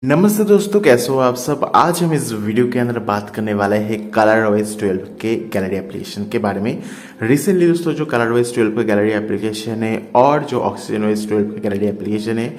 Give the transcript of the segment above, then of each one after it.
नमस्ते दोस्तों, कैसे हो आप सब। आज हम इस वीडियो के अंदर बात करने वाले हैं कलर OS 12 के गैलरी एप्लीकेशन के बारे में। रिसेंटली दोस्तों जो कलर OS 12 का गैलरी एप्लीकेशन है और जो ऑक्सीजन OS 12 का गैलरी एप्लीकेशन है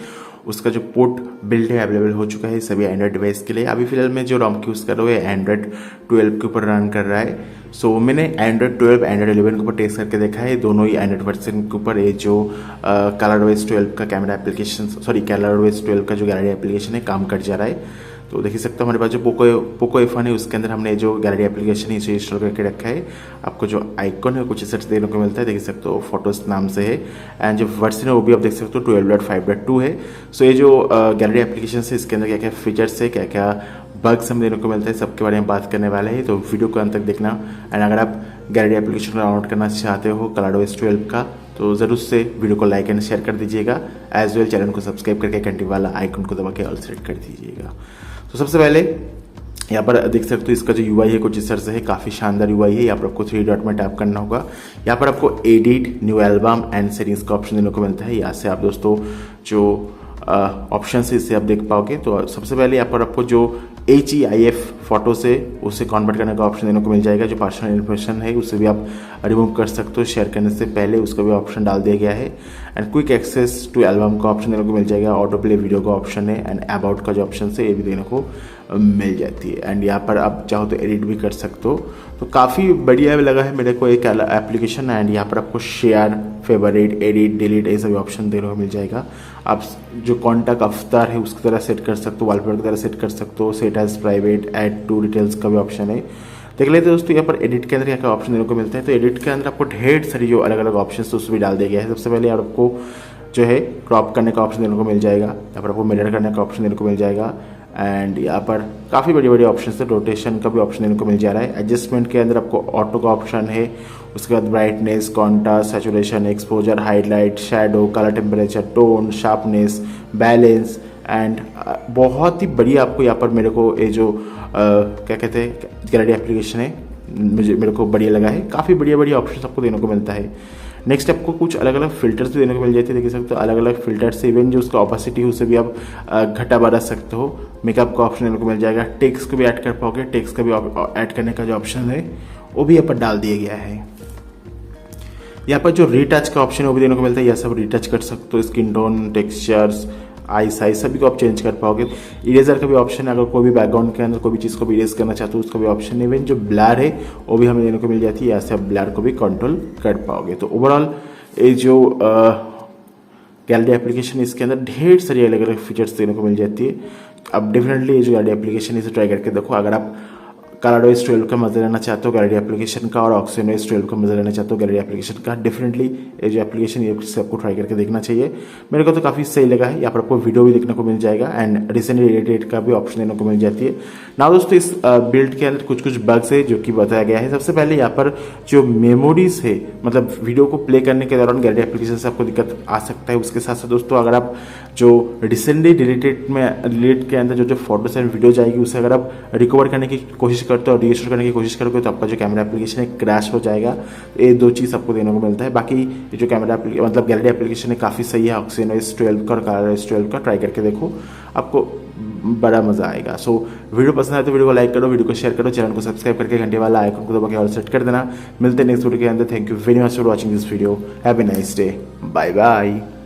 उसका जो पोर्ट बिल्ड है अवेलेबल हो चुका है सभी एंड्रॉइड डिवाइस के लिए। अभी फिलहाल मैं जो रॉम यूज़ कर रहा हूँ एंड्रॉइड 12 के ऊपर रन कर रहा है। सो मैंने एंड्रॉइड 12 एंड्रॉइड 11 के ऊपर टेस्ट करके देखा है। दोनों ही एंड्रॉइड वर्जन के ऊपर ये जो कलर OS 12 का कैमरा एप्लीकेशन कलर OS 12 का जो गैलरी एप्लीकेशन है काम कर जा रहा है। तो देख सकते हो हमारे पास जो पोको F1 है उसके अंदर हमने जो गैलरी एप्लीकेशन है इसे इंस्टॉल करके रखा है। आपको जो आइकॉन है कुछ इस देखने को मिलता है, देख सकते हो फोटोज नाम से है। एंड जो वर्जन है वो भी आप देख सकते हो 12.5.2 है। सो ये जो गैलरी एप्लीकेशन है इसके अंदर क्या क्या फीचर्स है, क्या क्या बग्स हमें देखने को मिलता है, सबके बारे में बात करने वाले हैं। तो वीडियो को अंत तक देखना। एंड अगर आप गैलरी एप्लीकेशन को डाउनलोड करना चाहते हो कलर OS 12 का तो ज़रूर से वीडियो को लाइक एंड शेयर कर दीजिएगा। एज वेल चैनल को सब्सक्राइब करके घंटी वाला आइकन को दबा के ऑल सेलेक्ट कर दीजिएगा। तो सबसे पहले यहाँ पर देख सकते हो इसका जो UI है कुछ इस तरह से है, काफ़ी शानदार UI है। यहाँ पर आपको 3 डॉट में टैप करना होगा। यहाँ पर आपको edit, new album and settings का ऑप्शन देने को मिलता है। यहाँ से आप दोस्तों जो ऑप्शन है इससे आप देख पाओगे। तो सबसे पहले यहाँ पर आपको जो HEIF फोटो से उसे कन्वर्ट करने का ऑप्शन देने को मिल जाएगा। जो पर्सनल इन्फॉर्मेशन है उसे भी आप रिमूव कर सकते हो, शेयर करने से पहले उसका भी ऑप्शन डाल दिया गया है। And quick access to album का ऑप्शन देने को मिल जाएगा। ऑटो प्ले वीडियो का ऑप्शन है एंड अबाउट का जो ऑप्शन है ये भी देने को मिल जाती है। एंड यहाँ पर आप चाहो तो एडिट भी कर सकते हो। तो काफ़ी बढ़िया लगा है मेरे को एक एप्लीकेशन। एंड यहाँ पर आपको शेयर, फेवरेट, एडिट, डिलीट ये सभी ऑप्शन देने को मिल जाएगा। आप जो कॉन्टैक्ट अवतार है उसकी तरह सेट कर सकते हो, वॉलपेपर की तरह सेट कर सकते हो, set as private, add to details का भी ऑप्शन है। देख लेते हैं दोस्तों यहाँ पर एडिट के अंदर क्या क्या ऑप्शन देने को मिलता है। तो एडिट के अंदर आपको ढेर सारी जो अलग अलग ऑप्शन है उसमें भी डाल दिया गया है। सबसे पहले आपको जो है क्रॉप करने का ऑप्शन देने को मिल जाएगा। यहाँ पर आपको मिरर करने का ऑप्शन देने को मिल जाएगा। एंड यहाँ पर काफ़ी बड़ी बड़ी ऑप्शन है। रोटेशन का भी ऑप्शन देने को मिल जा रहा है। एडजस्टमेंट के अंदर आपको ऑटो का ऑप्शन है। उसके बाद brightness, contrast, saturation, exposure, highlight, shadow, colour temperature, tone, sharpness, balance and बहुत ही बढ़िया आपको यहाँ पर मेरे को ये जो क्या कहते हैं गैलरी एप्लीकेशन है मेरे को बढ़िया लगा है। काफ़ी बढ़िया बढ़िया ऑप्शन आपको देने को मिलता है। नेक्स्ट आपको कुछ अलग अलग फिल्टर्स भी देने को मिल जाते हैं। देख सकते हो अलग अलग फिल्टर्स से इवन जो उसका ऑपेसिटी है उसे भी आप घटा बढ़ा सकते हो। मेकअप का ऑप्शन देने को मिल जाएगा। टेक्स्ट को भी ऐड कर पाओगे। टेक्स्ट का भी ऐड करने का जो ऑप्शन है वो भी यहाँ पर डाल दिया गया है। यहाँ पर जो रीटच का ऑप्शन है वो भी देने को मिलता है। यह सब रीटच कर सकते हो। स्किन टोन, टेक्सचर्स, आई साइज सभी को आप चेंज कर पाओगे। इरेजर का भी ऑप्शन है। अगर कोई भी बैकग्राउंड के अंदर कोई भी चीज़ को भी इरेज करना चाहते हो उसका भी ऑप्शन है। इवन जो ब्लर है वो भी हमें देने को मिल जाती है। ऐसे आप ब्लर को भी कंट्रोल कर पाओगे। तो ओवरऑल ये जो गैलरी एप्लीकेशन इसके अंदर ढेर सारी अलग अलग फीचर्स देने को मिल जाती है। अब डेफिनेटली ये जो गैलरी एप्लीकेशन है इसे ट्राई करके देखो। अगर आप कलर OS 12 का मजा लेना चाहते हो गैलरी एप्लीकेशन का और ऑक्सीजन OS 12 का मजा लेना चाहते हो गैलरी एप्लीकेशन का, डेफिनेटली ये जो एप्लीकेशन ये आपको ट्राई करके देखना चाहिए। मेरे को तो काफ़ी सही लगा है। यहाँ पर आपको वीडियो भी देखने को मिल जाएगा एंड रिसेंटली रिलेटेड का भी ऑप्शन देने को मिल जाती है। ना दोस्तों इस बिल्ड के अंदर कुछ कुछ बग्स है जो कि बताया गया है। सबसे पहले यहाँ पर जो मेमोरीज है मतलब वीडियो को प्ले करने के दौरान गैलरी एप्लीकेशन से आपको दिक्कत आ सकता है। उसके साथ साथ दोस्तों अगर आप जो रिसेंटली डिलीट के अंदर जो फोटोज एंड वीडियो जाएगी उसे अगर आप रिकवर करने की कोशिश करते हो और रीस्टोर करने की कोशिश करोगे तो आपका जो कैमरा एप्लीकेशन है क्रैश हो जाएगा। ये दो चीज़ आपको देने को मिलता है। बाकी ये जो कैमरा मतलब गैलरी एप्लीकेशन है काफ़ी सही है। ऑक्सीजन OS 12 का और कलर OS 12 का ट्राई करके देखो, आपको बड़ा मजा आएगा। सो वीडियो पसंद आए तो वीडियो को लाइक करो, वीडियो को शेयर करो, चैनल को सब्सक्राइब करके घंटे वाला आइकन को दबा के ऑल सेट कर देना। मिलते हैं नेक्स्ट वीडियो के अंदर। Thank you very much for watching this video. Have a nice day. Bye bye.